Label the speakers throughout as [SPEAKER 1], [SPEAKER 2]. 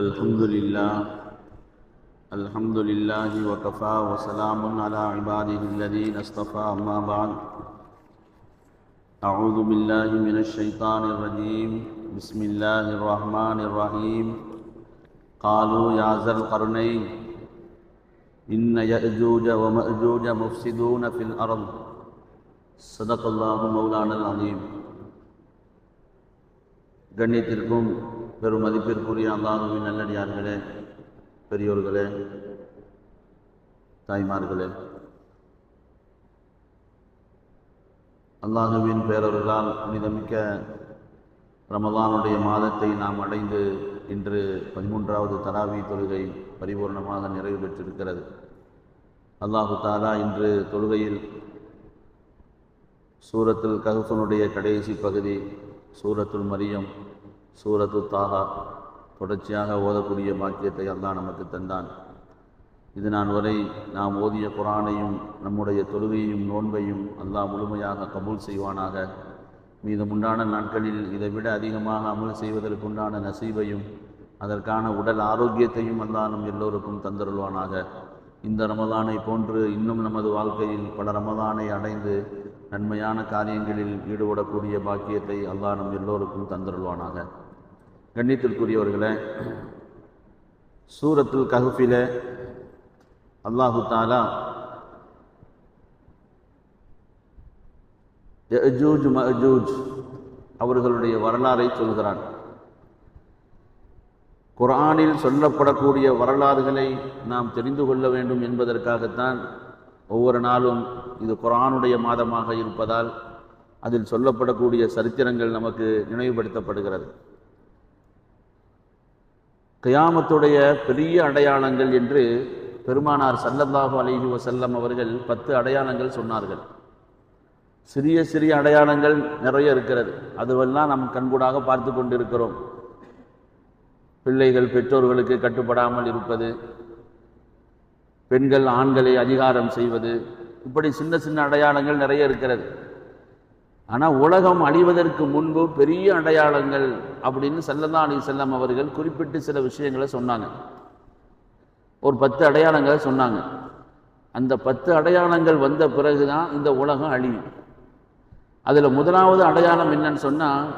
[SPEAKER 1] الحمد لله وكفى وسلام على عباده الذين اصطفى أما بعد أعوذ بالله من الشيطان الرجيم بسم الله الرحمن الرحيم قالوا يا ذا القرنين إن يأجوج ومأجوج مفسدون في الأرض صدق الله مولانا العظيم. கண்ணியத்திற்கும் பெரும் மதிப்பிற்குரிய அல்லாஹ்வின் நல்லடியார்களே, பெரியோர்களே, தாய்மார்களே, அல்லாஹ்வின் பேரருளால் புனிதமிக்க ரமலானுடைய மாதத்தை நாம் அடைந்து இன்று 13வது தராவி தொழுகை பரிபூர்ணமாக நிறைவு பெற்றிருக்கிறது. அல்லாஹு தாலா இன்று தொழுகையில் சூரத்துல் கஹ்ஃபுனுடைய கடைசி பகுதி சூரத்துல் மரியம், சூரத்து தாஹா தொடர்ச்சியாக ஓதக்கூடிய பாக்கியத்தை அல்லாஹ் நமக்கு தந்தான். இது நான் வரை நாம் ஓதிய குர்ஆனையும் நம்முடைய தொழுகையும் நோன்பையும் அல்லாஹ் முழுமையாக கபூல் செய்வானாக. மீதமுண்டான நாட்களில் இதைவிட அதிகமாக அமல் செய்வதற்குண்டான நசீபையும் அதற்கான உடல் ஆரோக்கியத்தையும் அல்லாஹ் நம் எல்லோருக்கும் தந்தருள்வானாக. இந்த ரமதானை போன்று இன்னும் நமது வாழ்க்கையில் பல ரமதானை அடைந்து நன்மையான காரியங்களில் ஈடுபடக்கூடிய பாக்கியத்தை அல்லாஹ் நம் எல்லோருக்கும் தந்தருள்வானாக. கண்ணியத்திற்குரியவர்களே, சூரத்துல் கஹ்ஃபிலே அல்லாஹு தாலா யஅஜூஜ் மஅஜூஜ் அவர்களுடைய வரலாறை சொல்கிறான். குர்ஆனில் சொல்லப்படக்கூடிய வரலாறுகளை நாம் தெரிந்து கொள்ள வேண்டும் என்பதற்காகத்தான் ஒவ்வொரு நாளும் இது குர்ஆனுடைய மாதமாக இருப்பதால் அதில் சொல்லப்படக்கூடிய சரித்திரங்கள் நமக்கு நினைவுபடுத்தப்படுகிறது. கியாமத்துடைய பெரிய அடையாளங்கள் என்று பெருமானார் ஸல்லல்லாஹு அலைஹி வஸல்லம் அவர்கள் 10 அடையாளங்கள் சொன்னார்கள். சிறிய சிறிய அடையாளங்கள் நிறைய இருக்கிறது. அதுவெல்லாம் நாம் கண்கூடாக பார்த்து கொண்டிருக்கிறோம். பிள்ளைகள் பெற்றோர்களுக்கு கட்டுப்படாமல் இருப்பது, பெண்கள் ஆண்களை அதிகாரம் செய்வது, இப்படி சின்ன சின்ன அடையாளங்கள் நிறைய இருக்கிறது. ஆனால் உலகம் அழிவதற்கு முன்பு பெரிய அடையாளங்கள் அப்படின்னு ஸல்லல்லாஹு அலைஹி வஸல்லம் அவர்கள் குறிப்பிட்டு சில விஷயங்களை சொன்னாங்க. ஒரு 10 அடையாளங்களை சொன்னாங்க. அந்த 10 அடையாளங்கள் வந்த பிறகுதான் இந்த உலகம் அழியும். அதில் முதலாவது அடையாளம் என்னன்னு சொன்னால்,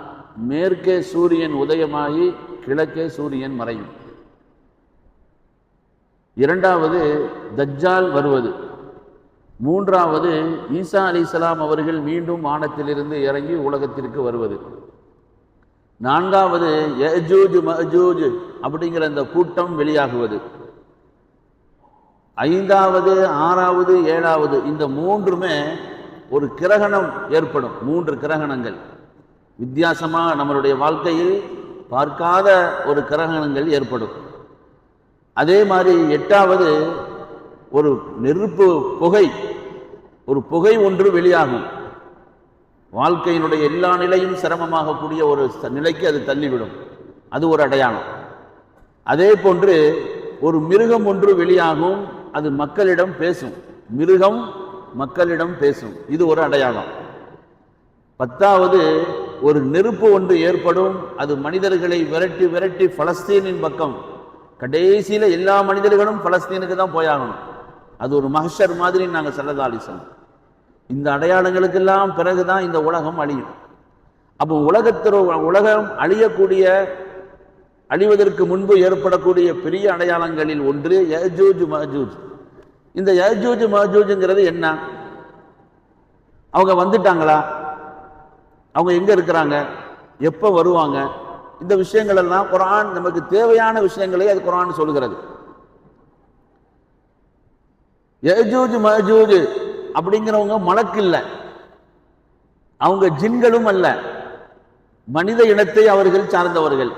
[SPEAKER 1] மேற்கே சூரியன் உதயமாகி கிழக்கே சூரியன் மறையும். இரண்டாவது தஜ்ஜால் வருவது. மூன்றாவது ஈசா அலைஹிஸ்ஸலாம் அவர்கள் மீண்டும் வானத்திலிருந்து இறங்கி உலகத்திற்கு வருவது. நான்காவது யஅஜூஜ் மஅஜூஜ் அப்படிங்கிற அந்த கூட்டம் வெளியாகுவது. ஐந்தாவது, ஆறாவது, ஏழாவது இந்த மூன்றுமே ஒரு கிரகணம் ஏற்படும். 3 கிரகணங்கள் வித்தியாசமாக நம்மளுடைய வாழ்க்கையில் பார்க்காத ஒரு கிரகணங்கள் ஏற்படும். அதே மாதிரி 8வது ஒரு நெருப்பு புகை, ஒரு புகை ஒன்று வெளியாகும். வாழ்க்கையினுடைய எல்லா நிலையும் சிரமமாகக்கூடிய ஒரு நிலைக்கு அது தள்ளிவிடும். அது ஒரு அடையாளம். அதே போன்று ஒரு மிருகம் ஒன்று வெளியாகும். அது மக்களிடம் பேசும். மிருகம் மக்களிடம் பேசும். இது ஒரு அடையாளம். 10வது ஒரு நெருப்பு ஒன்று ஏற்படும். அது மனிதர்களை விரட்டி விரட்டி பலஸ்தீனின் பக்கம், கடைசியில் எல்லா மனிதர்களும் பலஸ்தீனுக்கு தான் போயாகணும். அது ஒரு மஹ்ஷர் மாதிரி நாங்கள் ஸல்லல்லாஹு அலைஹி வஸல்லம். இந்த அடையாளங்களுக்கெல்லாம் பிறகுதான் இந்த உலகம் அழியும். அப்போ உலகம் அழிவதற்கு முன்பு ஏற்படக்கூடிய பெரிய அடையாளங்களில் ஒன்று யஅஜூஜ் மஅஜூஜ். இந்த யஅஜூஜ் மஅஜூஜ்ங்கிறது என்ன? அவங்க வந்துட்டாங்களா? அவங்க எங்க இருக்கிறாங்க? எப்போ வருவாங்க? இந்த விஷயங்கள் எல்லாம் குர்ஆன் நமக்கு தேவையான விஷயங்களை அது குர்ஆன் சொல்கிறது. யஅஜூஜ் மஅஜூஜ் அப்படிங்கிறவங்க மலக்கு இல்லை, அவங்க ஜின்களும் அல்ல, மனித இனத்தை அவர்கள் சார்ந்தவர்கள்.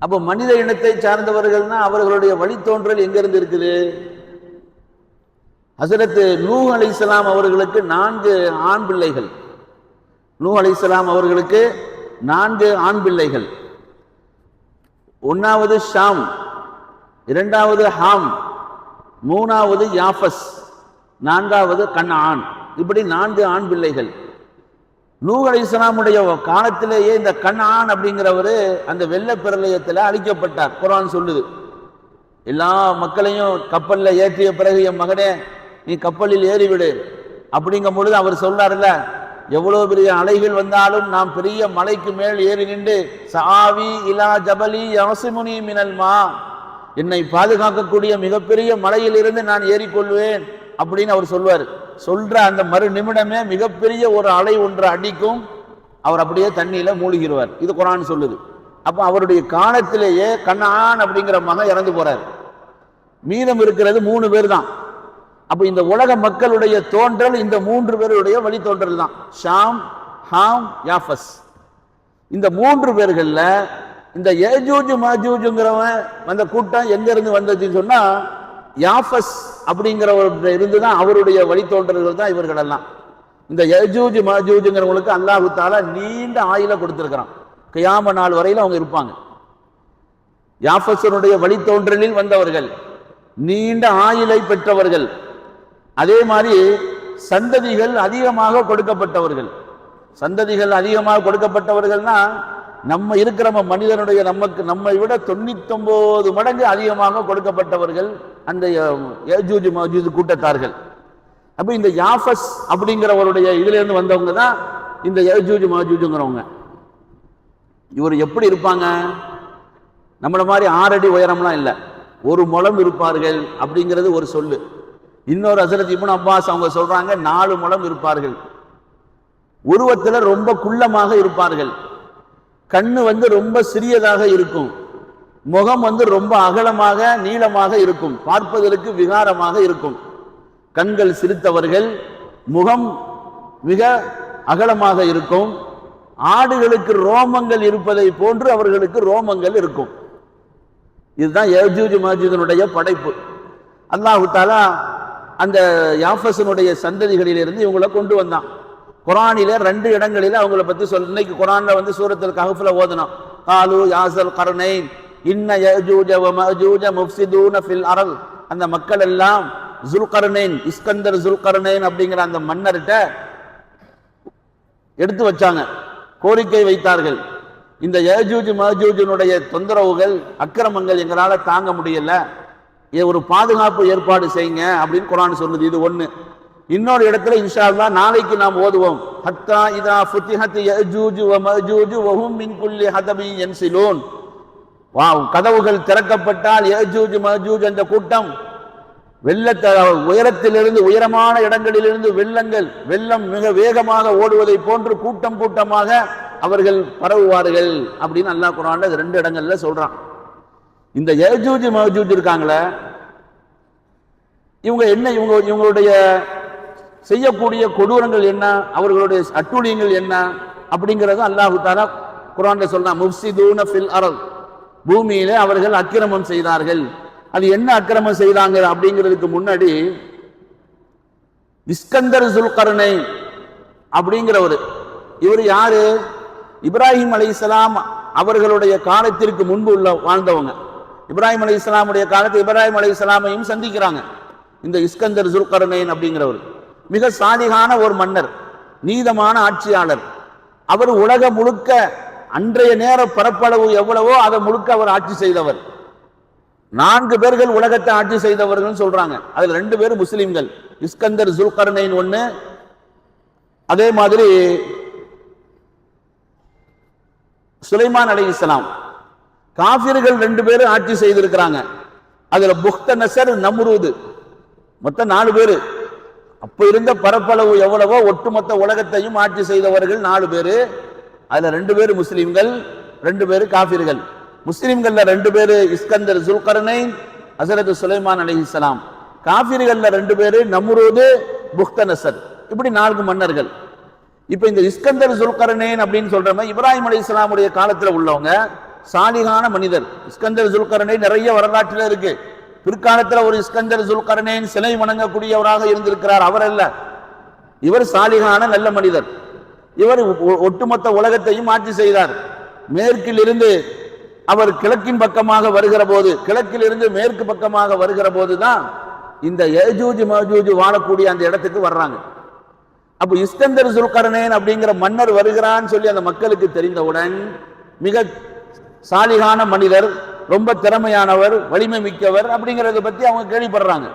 [SPEAKER 1] அப்போ மனித இனத்தை சார்ந்தவர்கள்னா அவர்களுடைய வழித்தோன்றல் எங்கிருந்து இருக்குது? ஹஸரத் நூஹ் அலைஹிஸ்ஸலாம் அவர்களுக்கு 4 ஆண் பிள்ளைகள். நூஹ் அலைஹிஸ்ஸலாம் அவர்களுக்கு 4 ஆண் பிள்ளைகள். 1வது ஷாம், 2வது ஹாம், 3வது யாஃபஸ், 4வது கன்ஆன். இப்படி 4 ஆண் பிள்ளைகள். நூஹ் அலைஹிஸ்ஸலாமுடைய காலத்திலேயே இந்த கனான் அப்படிங்கிறவரு அந்த வெள்ள பிரளயத்தில் அழிக்கப்பட்டார். குர்ஆன் சொல்லுது. எல்லா மக்களையும் கப்பல்ல ஏற்றிய பிறகு என் மகனே நீ கப்பலில் ஏறிவிடு அப்படிங்கும் பொழுது அவர் சொல்றாருல்ல, எவ்வளவு பெரிய அலைகள் வந்தாலும் நாம் பெரிய மலைக்கு மேல் ஏறி நின்று சாவி இலா ஜபலி யஸ்முனி மினல் மா, என்னை பாதுகாக்கக்கூடிய மிகப்பெரிய மலையிலிருந்து நான் ஏறிக்கொள்வேன் அப்படின்னு அவர் சொல்வார். சொல்ற அந்த மறு நிமிடமே மிகப்பெரிய ஒரு அலை ஒன்று அடிக்கும், அவர் அப்படியே தண்ணியில மூழ்கிடுவார். இது குர்ஆன் சொல்லுது. அப்ப அவருடைய காலத்திலேயே கனான் அப்படிங்கிற மகன் இறந்து போறார். மீதம் இருக்கிறது 3 பேர் தான். அப்ப இந்த உலக மக்களுடைய தோன்றல் இந்த 3 பேருடைய வழி தோன்றல் தான், ஷாம், ஹாம், யாஃபஸ். இந்த 3 பேர்கள்ல இந்த யஜூஜ் மஜூஜ்ங்கிறவன் அந்த கூட்டம் எங்க இருந்து வந்ததுன்னு சொன்னா யாஃபஸ் அப்படிங்கிறவர்கிட்ட இருந்து தான் அவருடைய வழித்தோன்றல்கள் தான் இவர்கள் எல்லாம். இந்த யஜூஜ் மஜூஜ்ங்கிறவங்களுக்கு அல்லாஹ் தஆலா நீண்ட ஆயுள கொடுத்திருக்கிறான். கியாம நாள் வரையில் அவங்க இருப்பாங்க. யாஃபஸனுடைய வழித்தோன்றலில் வந்தவர்கள், நீண்ட ஆயுளை பெற்றவர்கள். அதே மாதிரி சந்ததிகள் அதிகமாக கொடுக்கப்பட்டவர்கள். சந்ததிகள் அதிகமாக கொடுக்கப்பட்டவர்கள்னா நம்ம இருக்கிற மனிதனுடைய நம்மை விட 99 மடங்கு அதிகமாக கொடுக்கப்பட்டவர்கள் அந்த யஜூஜ் மஜூஜ் கூட்டத்தார்கள். அப்ப இந்த யாஃபஸ் அப்படிங்கிறவருடைய இதுல இருந்து வந்தவங்க தான் இந்த யஜூஜ் மஜூஜ்ங்கிறவங்க. இவர் எப்படி இருப்பாங்க? நம்மள மாதிரி 6 அடி உயரம்லாம் இல்லை, 1 முழம் இருப்பார்கள் அப்படிங்கிறது ஒரு சொல்லு. இன்னொரு ஹஸரத் இப்னு அப்பாஸ் அவங்க சொல்றாங்க 4 முழம் இருப்பார்கள். உருவத்தில் ரொம்ப குள்ளமாக இருப்பார்கள். கண்ணு ரொம்ப சிறியதாக இருக்கும். முகம் ரொம்ப அகலமாக நீளமாக இருக்கும். பார்ப்பதற்கு விகாரமாக இருக்கும். கண்கள் சிரித்தவர்கள், முகம் மிக அகலமாக இருக்கும். ஆடுகளுக்கு ரோமங்கள் இருப்பதை போன்று அவர்களுக்கு ரோமங்கள் இருக்கும். இதுதான் யஜூஜ் மஜூஜ்னுடைய படைப்பு. அல்லாஹ் தஆலா அந்த யாஃபஸனுடைய சந்ததிகளிலிருந்து இவங்களை கொண்டு வந்தான். குர்ஆனில 2 இடங்களில அவங்கள பத்தி இன்னைக்கு குர்ஆன்ல சூரத்துல் கஹ்ஃப்ல ஓதுனோம். காலு யாஸல் கர்னைன் இன்ன யஜூஜ வ மஜூஜ முஃப்ஸிதூன ஃபில் அர்த். அந்த மக்கள் எல்லாம் ஜுல்கர்னைன், இஸ்கந்தர் ஜுல்கர்னைன் அப்படிங்கிற அந்த மன்னர்கிட்ட எடுத்து வச்சாங்க, கோரிக்கை வைத்தார்கள். இந்த யஜூஜ் மஜூஜ்னுடைய தொந்தரவுகள் அக்கிரமங்கள் எங்களால தாங்க முடியல, ஒரு பாதுகாப்பு ஏற்பாடு செய்யுங்க அப்படின்னு குர்ஆன் சொல்லுது. இது ஒண்ணு. இன்னொரு இடத்துல இன்ஷா அல்லாஹ் நாளைக்கு நாம் ஓதுவோம். ஹத்தா இதா ஃபுத்திஹத் யஜூஜ் வ மஜூஜ் வ ஹும் மின் குல்லி ஹதபி யன்சிலூன். கதவுகள் திறக்கப்பட்டால் யஜூஜ் மஜூஜ் அந்த கூட்டம் உயரத்திலிருந்து உயரமான இடங்களிலிருந்து வெள்ளம் மிக வேகமாக ஓடுவதை போன்று கூட்டம் கூட்டமாக அவர்கள் பரவுவார்கள் அப்படின்னு அல்லாஹ் குர்ஆன்ல 2 இடங்கள்ல சொல்றான். இந்த யஜூஜ் மஜூஜ் இருக்காங்களே, இவங்க என்ன, இவங்களுடைய செய்யக்கூடிய கொடூரங்கள் என்ன, அவர்களுடைய அட்டூழியங்கள் என்ன அப்படிங்கிறது அல்லாஹ் தஆலா குர்ஆன்ல சொல்றான். முஃப்ஸிதூன ஃபில் அர்த், பூமியிலே அவர்கள் அக்கிரமம் செய்தார்கள். அது என்ன அக்கிரமம் செய்தாங்க அப்படிங்கிறதுக்கு முன்னாடி இஸ்கந்தர் ஜுல்கர்னைன் அப்படிங்கிறவர், இவர் யாரு? இப்ராஹிம் அலைஹிஸ்ஸலாம் அவர்களுடைய காலத்திற்கு முன்பு வாழ்ந்தவங்க. இப்ராஹிம் அலைஹிஸ்ஸலாமுடைய காலத்தில் இப்ராஹிம் அலைஹிஸ்ஸலாமையும் சந்திக்கிறாங்க இந்த இஸ்கந்தர் ஜுல்கர்னைன் அப்படிங்கிறவர். மிக சாலிகான ஒரு மன்னர், நீதமான ஆட்சியாளர். அவர் உலக முழுக்க அன்றைய நேர பரப்பளவு எவ்வளவோ அதை முழுக்க அவர் ஆட்சி செய்தவர். 4 பேர்கள் உலகத்தை ஆட்சி செய்தவர்கள் சொல்றாங்க. அதுல 2 பேர் முஸ்லிம்கள், இஸ்கந்தர் ஜுல்கர்னைன் ஒண்ணு, அதே மாதிரி சுலைமான் அலைஹிஸ்ஸலாம். காஃபிர்கள் 2 பேரும் ஆட்சி செய்திருக்கிறாங்க. அதுல புக்தநஸர், நம்ரூத், மொத்தம் 4 பேரு. அப்ப இருந்த பரப்பளவு எவ்வளவோ ஒட்டுமொத்த உலகத்தையும் ஆட்சி செய்தவர்கள் 4 பேரு. அதுல 2 பேர் முஸ்லிம்கள், 2 பேர் காஃபிர்கள். முஸ்லிம்கள்ல 2 பேரு இஸ்கந்தர் ஜுல்கர்னைன், ஹஸரத் சுலைமான் அலைஹிஸ்ஸலாம். காஃபிர்கள்ல 2 பேரு நம்ரூத், புக்தநஸர். இப்படி 4 மன்னர்கள். இப்ப இந்த இஸ்கந்தர் ஜுல்கர்னைன் அப்படின்னு சொல்றோம், இப்ராஹிம் அலைஹிஸ்ஸலாமுடைய காலத்துல உள்ளவங்க, சாலிகான மனிதர். இஸ்கந்தர் ஜுல்கர்னைன் நிறைய வரலாற்றுல இருக்கு. பிற்காலத்துல ஒரு இஸ்கந்தர் ஜுல்கர்னைன் சிலை வணங்கக்கூடியவராக இருந்திருக்கிறார். அவர் அல்ல, இவர் சாலிகான நல்ல மனிதர். இவர் ஒட்டுமொத்த உலகத்தையும் ஆட்சி செய்தார். மேற்கில் இருந்து அவர் கிழக்கின் பக்கமாக வருகிற போது, கிழக்கில் இருந்து மேற்கு பக்கமாக வருகிற போதுதான் இந்த யஜூஜ் மஜூஜ் வாழக்கூடிய அந்த இடத்துக்கு வர்றாங்க. அப்ப இஸ்கந்தர் சுல்கர்னைன் அப்படிங்கிற மன்னர் வருகிறான்னு சொல்லி அந்த மக்களுக்கு தெரிந்தவுடன் மிக சாலிகான மனிதர், ரொம்ப திறமையானவர், வலிமை மிக்கவர் அப்படிங்கிறத பத்தி அவங்க கேள்விப்படுறாங்க.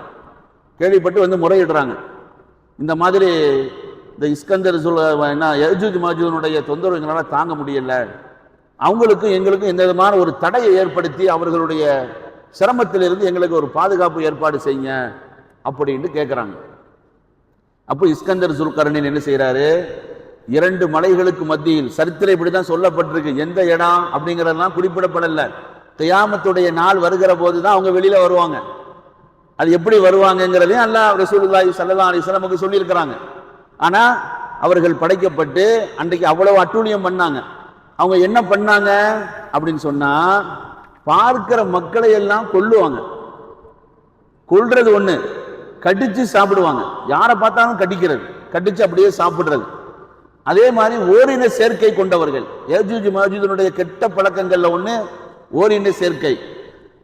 [SPEAKER 1] கேள்விப்பட்டு வந்து முறையிடுறாங்க. இந்த மாதிரி இந்த இஸ்கந்தர் யஜூஜ் மாஜூஜுடைய தொந்தரவு எங்களால் தாங்க முடியல, அவங்களுக்கும் எங்களுக்கும் எந்த விதமான ஒரு தடையை ஏற்படுத்தி அவர்களுடைய சிரமத்திலிருந்து எங்களுக்கு ஒரு பாதுகாப்பு ஏற்பாடு செய்யுங்க அப்படின்னு கேட்குறாங்க. அப்போ இஸ்கந்தர் சுல்கர்னைன் என்ன செய்யறாரு, 2 மலைகளுக்கு மத்தியில், சரித்திரம் இப்படிதான் சொல்லப்பட்டிருக்கு, எந்த இடம் அப்படிங்கிறதெல்லாம் குறிப்பிடப்படல. கியாமத்துடைய நாள் வருகிற போதுதான் அவங்க வெளியில வருவாங்க. அது எப்படி வருவாங்கங்கிறதையும் அல்லாஹ் ரசூலுல்லாஹி ஸல்லல்லாஹு அலைஹி வஸல்லம் சொல்லியிருக்கிறாங்க. ஆனா அவர்கள் படைக்கப்பட்டு அன்றைக்கு அவ்வளவு அட்டூழியம் பண்ணாங்க. அவங்க என்ன பண்ணாங்க அப்படின்னு சொன்னா, பார்க்கிற மக்களை எல்லாம் கொல்லுவாங்க. கொல்றது ஒண்ணு, கடிச்சு சாப்பிடுவாங்க. யாரை பார்த்தாலும் கடிக்கிறது, கடிச்சு அப்படியே சாப்பிடுறது. அதே மாதிரி ஓரின சேர்க்கை கொண்டவர்கள், யஜூஜ் மாஜூஜுடைய கெட்ட பழக்கங்கள்ல ஒண்ணு ஓரின சேர்க்கை.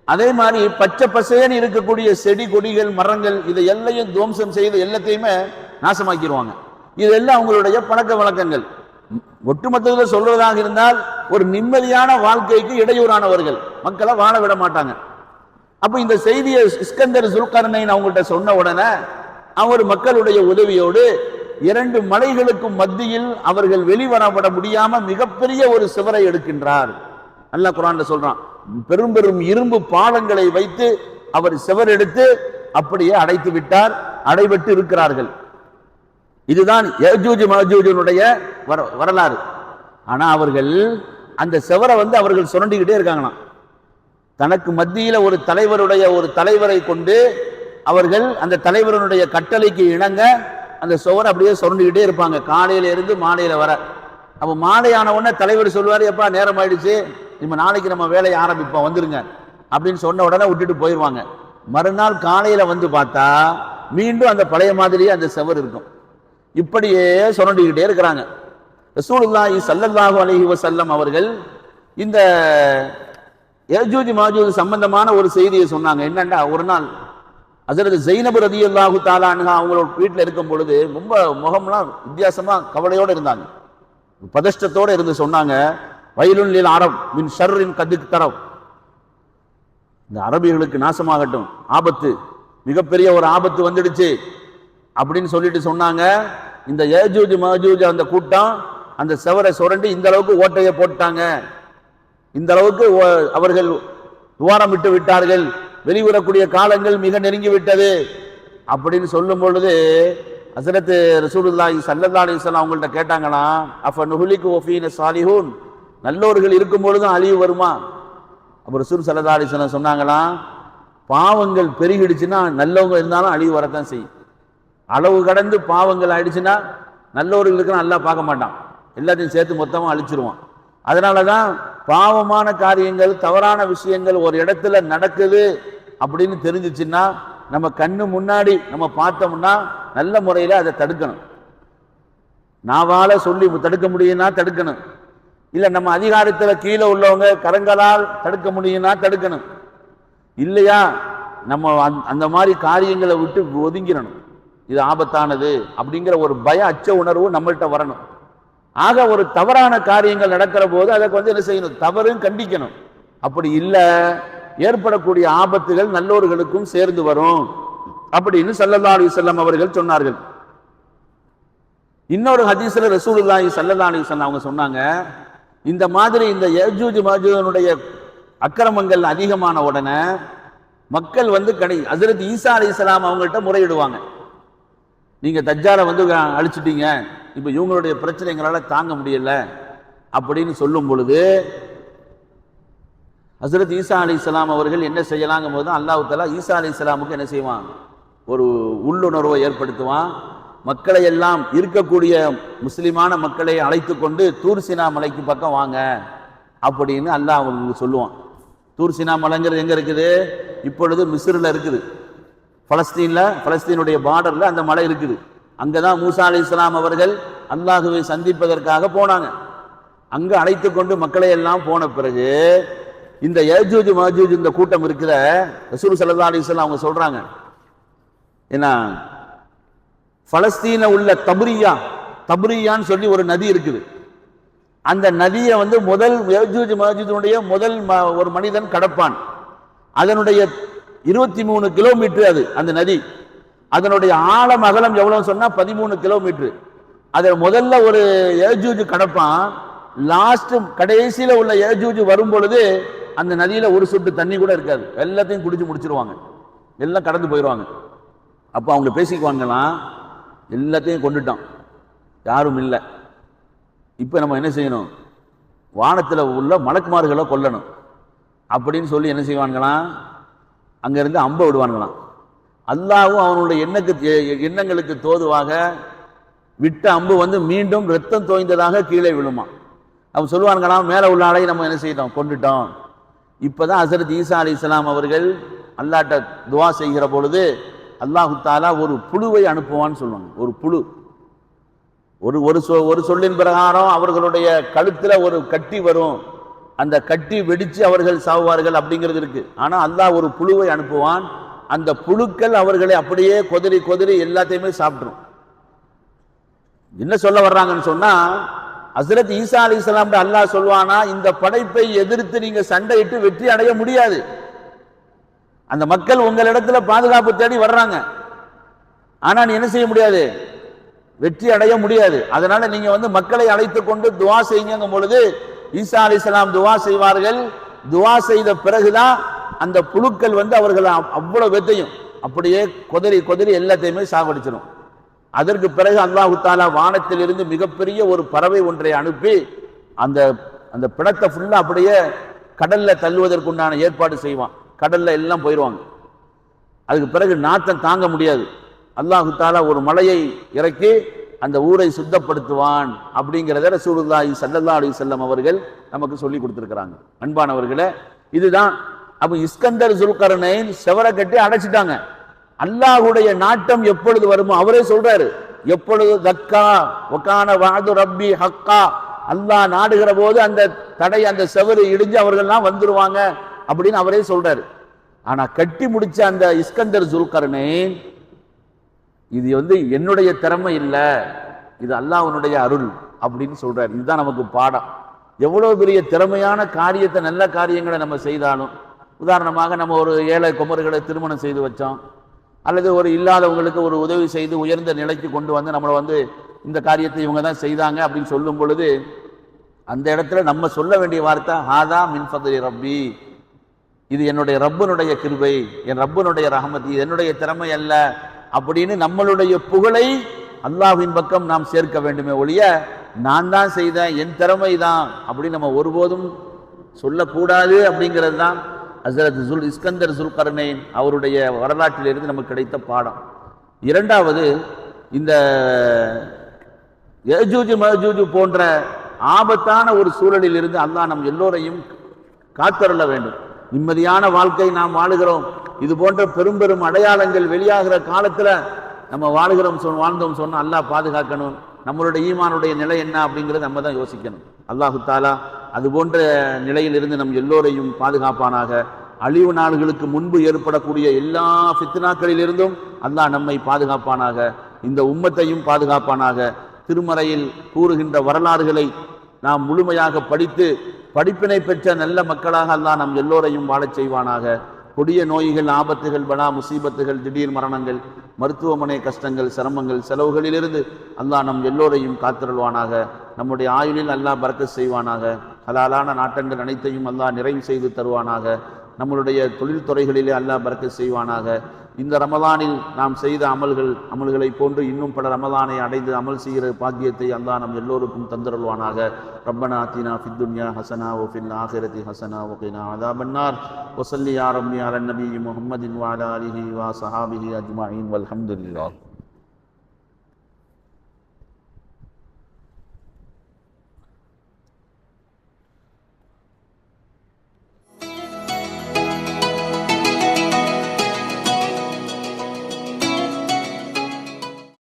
[SPEAKER 1] அதே மாதிரி பச்சை பசேன்னு இருக்கக்கூடிய செடி கொடிகள் மரங்கள் இதை எல்லையும் துவம்சம் செய்து எல்லாத்தையுமே நாசமாக்கிடுவாங்க. இதெல்லாம் அவங்களுடைய பழக்க வழக்கங்கள். ஒட்டுமொத்தத்தில் சொல்றதாக இருந்தால் ஒரு நிம்மதியான வாழ்க்கைக்கு இடையூறானவர்கள், மக்களை வாழ விட மாட்டாங்க. அப்ப இந்த செய்தியை இஸ்கந்தர் சுல்கர்னைன் அவங்கள்ட்ட சொன்ன உடனே அவர் மக்களுடைய உதவியோடு 2 மலைகளுக்கும் மத்தியில் அவர்கள் வெளிவரப்பட முடியாம மிகப்பெரிய ஒரு சுவரை எடுக்கின்றார். அல்லாஹ் குர்ஆன்ல சொல்றான், பெரும் பெரும் இரும்பு பாலங்களை வைத்து அவர் சுவர் எடுத்து அப்படியே அடைத்து விட்டார், அடைபட்டு இருக்கிறார்கள். இதுதான் யஜூஜ் மாஜூஜுடைய வரலாறு. ஆனா அவர்கள் அந்த சுவரை அவர்கள் சுரண்டிக்கிட்டே இருக்காங்களாம். தனக்கு மத்தியில ஒரு தலைவரை கொண்டு அவர்கள் அந்த தலைவருடைய கட்டளைக்கு இணங்க அந்த சுவரை அப்படியே சுரண்டிக்கிட்டே இருப்பாங்க, காலையில இருந்து மாலையில வர. அப்ப மாலையான உடனே தலைவர் சொல்லுவாரு, எப்பா நேரம் ஆயிடுச்சு, நம்ம நாளைக்கு நம்ம வேலையை ஆரம்பிப்போம், வந்துருங்க அப்படின்னு சொன்ன உடனே விட்டுட்டு போயிடுவாங்க. மறுநாள் காலையில வந்து பார்த்தா மீண்டும் அந்த பழைய மாதிரியே அந்த சுவர் இருக்கும். இப்படியே சுரண்டிக்கிட்டே இருக்கிறாங்க. ரசூலுல்லாஹி ஸல்லல்லாஹு அலைஹி வஸல்லம் அவர்கள் இந்த யஜூஜ் மாஜூஜ் சம்பந்தமான ஒரு செய்தியை சொன்னாங்க. என்னன்னா, ஒரு நாள் ஹஜ்ரத் ஸைனப் ரலியல்லாஹு தஆலா அன்ஹா அவங்களோட வீட்டில் இருக்கும் பொழுது ரொம்ப முகம்லாம் வித்தியாசமா கவலையோடு இருந்தாங்க, பதஷ்டத்தோடு இருந்து சொன்னாங்க, வயலுன் லில் அரப் மின் ஷர்ரின் கத் இக்தரப், இந்த அரபிகளுக்கு நாசமாகட்டும், ஆபத்து, மிகப்பெரிய ஒரு ஆபத்து வந்துடுச்சு அப்படின்னு சொல்லிட்டு சொன்னாங்க. இந்த யஜூஜ் மாஜூஜ் அந்த கூட்டம் அந்த சுவரை சுரண்டி இந்த அளவுக்கு ஓட்டையை போட்டாங்க, இந்த அளவுக்கு அவர்கள் துவாரமிட்டு விட்டார்கள், வெளிவரக்கூடிய காலங்கள் மிக நெருங்கி விட்டது அப்படின்னு சொல்லும் பொழுது ஹஸரத் ரசூலுல்லாஹி ஸல்லல்லாஹு அலைஹி வஸல்லம் அவங்கள்ட்ட கேட்டாங்களாம், அஃப நுஹ்லிகு வஃபீன ஸாலிஹூன், நல்லோர்கள் இருக்கும் பொழுதும் அழிவு வருமா? அப்ப ரசூல் ஸல்லல்லாஹு அலைஹி வஸல்லம் சொன்னாங்களாம், பாவங்கள் பெருகிடுச்சுன்னா நல்லவங்க இருந்தாலும் அழிவு வரத்தான் செய்யும். அளவு கடந்து பாவங்கள் ஆயிடுச்சுன்னா நல்லவர்களுக்கு நல்லா பார்க்க மாட்டான், எல்லாத்தையும் சேர்த்து மொத்தமாக அழிச்சிருவான். அதனாலதான் பாவமான காரியங்கள், தவறான விஷயங்கள் ஒரு இடத்துல நடக்குது அப்படின்னு தெரிஞ்சிச்சுன்னா நம்ம கண்ணு முன்னாடி நம்ம பார்த்தோம்னா நல்ல முறையில் அதை தடுக்கணும். நாவால சொல்லி தடுக்க முடியும்னா தடுக்கணும், இல்லை நம்ம அதிகாரத்தில் கீழே உள்ளவங்க கரங்களால் தடுக்க முடியும்னா தடுக்கணும். இல்லையா நம்ம அந்த மாதிரி காரியங்களை விட்டு ஒதுங்கிடணும். இது ஆபத்தானது அப்படிங்கிற ஒரு பய அச்ச உணர்வு நம்மள்கிட்ட வரணும். ஆக ஒரு தவறான காரியங்கள் நடக்கிற போது அதை என்ன செய்யணும், தவறும் கண்டிக்கணும். அப்படி இல்லை ஏற்படக்கூடிய ஆபத்துகள் நல்லோர்களுக்கும் சேர்ந்து வரும் அப்படின்னு ஸல்லல்லாஹு அலைஹி வஸல்லம் அவர்கள் சொன்னார்கள். இன்னொரு ஹதீஸ்ல ரசூலுல்லாஹி ஸல்லல்லாஹு அலைஹி வஸல்லம் அவங்க சொன்னாங்க, இந்த மாதிரி இந்த யஜூஜ் மாஜூஜுடைய அக்கிரமங்கள் அதிகமான உடனே மக்கள் ஹஜ்ரத் ஈசா அலைஹிஸ்ஸலாம் அவங்கள்ட்ட முறையிடுவாங்க, நீங்க தஜ்ஜாலை அழிச்சிட்டீங்க, இப்ப இவங்களுடைய பிரச்சனை எங்களால தாங்க முடியல அப்படின்னு சொல்லும் பொழுது ஹஜ்ரத் ஈசா அலைஹிஸ்ஸலாம் அவர்கள் என்ன செய்யலாங்கும் போது அல்லாஹ் தஆலா ஈசா அலைஹிஸ்ஸலாமுக்கு என்ன செய்வான், ஒரு உள்ளுணர்வை ஏற்படுத்துவான். மக்களை எல்லாம், இருக்கக்கூடிய முஸ்லிமான மக்களை அழைத்து கொண்டு தூர் சினா மலைக்கு பக்கம் வாங்க அப்படின்னு அல்லாஹ் அவங்களுக்கு சொல்லுவான். தூர் சினா மலைங்கிறது எங்க இருக்குது, இப்பொழுது மிஸ்ரில் இருக்குது, பலஸ்தீனுடைய பார்டர்ல அந்த மலை இருக்குது. அங்கதான் மூசா அலைஹிஸ்ஸலாம் அவர்கள் அல்லாஹுவை சந்திப்பதற்காக போனாங்க. அங்க அழைத்து கொண்டு மக்களை எல்லாம் போன பிறகு இந்த யஜூஜ் மாஜூஜ் இந்த கூட்டம் இருக்கிற ரசூல் ஸல்லல்லாஹு அலைஹி வஸல்லம் அவங்க சொல்றாங்க, என்ன பலஸ்தீன உள்ள தபுரியான்னு சொல்லி ஒரு நதி இருக்குது. அந்த நதியை வந்து முதல் யஜூஜ் மஜூஜுடைய முதல் ஒரு மனிதன் கடப்பான். அதனுடைய 23 கிலோமீட்டர் அது அந்த நதி. அதனுடைய ஆழம் அகலம் எவ்வளவு சொன்னா 13 கிலோமீட்டர். அதை முதல்ல ஒரு யஜூஜ் கடப்பான். லாஸ்ட் கடைசியில உள்ள யஜூஜ் வரும் பொழுது அந்த நதியில ஒரு சொட்டு தண்ணி கூட இருக்காது. எல்லாத்தையும் குடிச்சு முடிச்சிருவாங்க, எல்லாம் கடந்து போயிடுவாங்க. அப்போ அவங்க பேசிக்குவாங்களாம், எல்லாத்தையும் கொண்டுட்டான், யாரும் இல்லை. இப்போ நம்ம என்ன செய்யணும்? வானத்தில் உள்ள மலக்குமார்களை கொல்லணும் அப்படின்னு சொல்லி என்ன செய்வான்களாம், அங்கிருந்து அம்பை விடுவான்களாம். அல்லாஹ்வும் அவனுடைய எண்ணங்களுக்கு தோதுவாக விட்ட அம்பு வந்து மீண்டும் ரத்தம் தோய்ந்ததாக கீழே விழுமா. அவன் சொல்லுவான்களாம், மேலே உள்ள ஆளை நம்ம என்ன செய்யட்டோம், கொண்டுட்டோம். இப்போதான் ஹஸரத் ஈசா அலைஹிஸ்ஸலாம் அவர்கள் அல்லாஹ்ட்ட துவா செய்கிற பொழுது அல்லாஹு தஆலா ஒரு புழுவை அனுப்புவான்னு சொல்லுவாங்க. ஒரு புழு, ஒரு சொல்லின் பிரகாரம் அவர்களுடைய கழுத்துல ஒரு கட்டி வரும், அந்த கட்டி வெடிச்சு அவர்கள் சாவுவார்கள் அப்படிங்கிறது இருக்கு. ஆனா அல்லாஹ் ஒரு புழுவை அனுப்புவான். அந்த புழுக்கள் அவர்களை அப்படியே கொதறி கொதறி எல்லாத்தையுமே சாப்பிட்டுரும். என்ன சொல்ல வர்றாங்கன்னு சொன்னா, ஹஸரத் ஈசா அலைஹிஸ்ஸலாம் அல்லாஹ் சொல்வானா, இந்த படைப்பை எதிர்த்து நீங்க சண்டையிட்டு வெற்றி அடைய முடியாது. அந்த மக்கள் உங்களிடத்துல பாதுகாப்பு தேடி வர்றாங்க, ஆனா நீ என்ன செய்ய முடியாது, வெற்றி அடைய முடியாது. அதனால நீங்க வந்து மக்களை அழைத்து கொண்டு துவா செய்யுங்க பொழுது ஈசா அலைஹிஸ்ஸலாம் துவா செய்வார்கள். துவா செய்த பிறகுதான் அந்த புழுக்கள் வந்து அவர்கள் அவ்வளவு வெத்தையும் அப்படியே கொதறி கொதறி எல்லாத்தையுமே சாவடிச்சிடும். அதற்கு பிறகு அல்லாஹு தஆலா வானத்தில் இருந்து மிகப்பெரிய ஒரு பறவை ஒன்றை அனுப்பி அந்த அந்த பிணத்தை ஃபுல்லா அப்படியே கடல்ல தள்ளுவதற்குண்டான ஏற்பாடு செய்வான். கடல்ல எல்லாம் போயிடுவாங்க. அதுக்கு பிறகு நாத்தம் தாங்க முடியாது. அல்லாஹு தஆலா ஒரு மலையை இறக்கி அந்த ஊரை சுத்தப்படுத்துவான் அப்படிங்கிறத ரசூலுல்லாஹி ஸல்லல்லாஹு அலைஹி வஸல்லம் அவர்கள் நமக்கு சொல்லி கொடுத்திருக்கிறாங்க. அன்பானவர்களே, இதுதான். அப்ப இஸ்கந்தர் ஜுல்கர்னைன் செவரை கட்டி அடைச்சிட்டாங்க. அல்லாஹுடைய நாட்டம் எப்பொழுது வருமோ அவரே சொல்றாரு, எப்பொழுது தக்கா வகான வஅது ரப்பி ஹக்கா, அல்லாஹ் நாடுகிற போது அந்த தடை அந்த செவரு இடிஞ்சு அவர்கள்லாம் வந்துருவாங்க அப்படின்னு அவரே சொல்றாரு. ஆனா கட்டி முடிச்ச அந்த இஸ்கந்தர் ஜுல்கர்னைன், இது வந்து என்னுடைய திறமை இல்லை, இது அல்லாஹ்வுடைய அருள் அப்படின்னு சொல்றாரு. இதுதான் நமக்கு பாடம். எவ்வளவு பெரிய திறமையான காரியத்தை, நல்ல காரியங்களை நம்ம செய்தாலும், உதாரணமாக நம்ம ஒரு ஏழை குமர்களை திருமணம் செய்து வச்சோம், அல்லது ஒரு இல்லாதவங்களுக்கு ஒரு உதவி செய்து உயர்ந்த நிலைக்கு கொண்டு வந்து நம்மளை வந்து இந்த காரியத்தை இவங்க தான் செய்தாங்க அப்படின்னு சொல்லும் பொழுது அந்த இடத்துல நம்ம சொல்ல வேண்டிய வார்த்தை ஹாதா மின் ஃபத்லி ரப்பி, இது என்னுடைய ரப்பனுடைய கிருபை, என் ரப்பனுடைய ரஹமத், என்னுடைய திறமை அல்ல அப்படின்னு நம்மளுடைய புகழை அல்லாஹ்வின் பக்கம் நாம் சேர்க்க வேண்டுமே ஒழிய நான் தான் செய்தேன், என் திறமை தான் அப்படின்னு நம்ம ஒருபோதும் சொல்லக்கூடாது. அப்படிங்கிறது தான் ஹஸரத் இஸ்கந்தர் ஜுல்கர்னைன் அவருடைய வரலாற்றிலிருந்து நமக்கு கிடைத்த பாடம். இரண்டாவது, இந்த யஜூஜ் மஜூஜ் போன்ற ஆபத்தான ஒரு சூழலில் இருந்து அல்லாஹ் நம் எல்லோரையும் காத்தருள வேண்டும். நிம்மதியான வாழ்க்கை நாம் வாழுகிறோம், இது போன்ற பெரும் பெரும் அடையாளங்கள் வெளியாகிற காலத்துல நம்ம வாழ்ந்தோம் சொன்னா அல்லாஹ் பாதுகாக்கணும். நம்மளுடைய ஈமானுடைய நிலை என்ன அப்படிங்கிறத நம்ம தான் யோசிக்கணும். அல்லாஹு தாலா அது போன்ற நிலையிலிருந்து நம் எல்லோரையும் பாதுகாப்பானாக. அழிவு நாடுகளுக்கு முன்பு ஏற்படக்கூடிய எல்லா ஃபித்னாக்களிலிருந்தும் அல்லாஹ் நம்மை பாதுகாப்பானாக, இந்த உம்மத்தையும் பாதுகாப்பானாக. திருமறையில் கூறுகின்ற வரலாறுகளை நாம் முழுமையாக படித்து படிப்பினை பெற்ற நல்ல மக்களாக அல்லாஹ் நம் எல்லோரையும் வாழச் செய்வானாக. கொடிய நோய்கள், ஆபத்துகள், பலா முசீபத்துகள், திடீர் மரணங்கள், மருத்துவமனை கஷ்டங்கள், சிரமங்கள், செலவுகளிலிருந்து அல்லாஹ் நம் எல்லோரையும் காத்திருள்வானாக. நம்முடைய ஆயுளில் அல்லாஹ் பரக்கத் செய்வானாக. ஹலாலான நாட்டங்கள் அனைத்தையும் அல்லாஹ் நிறைவு செய்து தருவானாக. நம்மளுடைய தொழில்துறைகளிலே அல்லாஹ் பரக்கத் செய்வானாக. இந்த ரமலானில் நாம் செய்த அமல்களை போன்று இன்னும் பல ரமலானை அடைந்து அமல் செய்கிற பாக்கியத்தை அல்லாஹ் நம் எல்லோருக்கும் தந்தருள்வானாக. ரப்பனா ஆத்தினா ஃபித் துன்யா ஹஸனா வ ஃபில் ஆখিরাতি ஹஸனா வ கினா அஸாபன்னார். வ ஸல்லி யா ரப்பி அலா நபி முஹம்மதின் வ அலா ஆலிஹி வ ஸஹாபிஹி அஜ்மஈன் வல்ஹம்துலில்லாஹ்.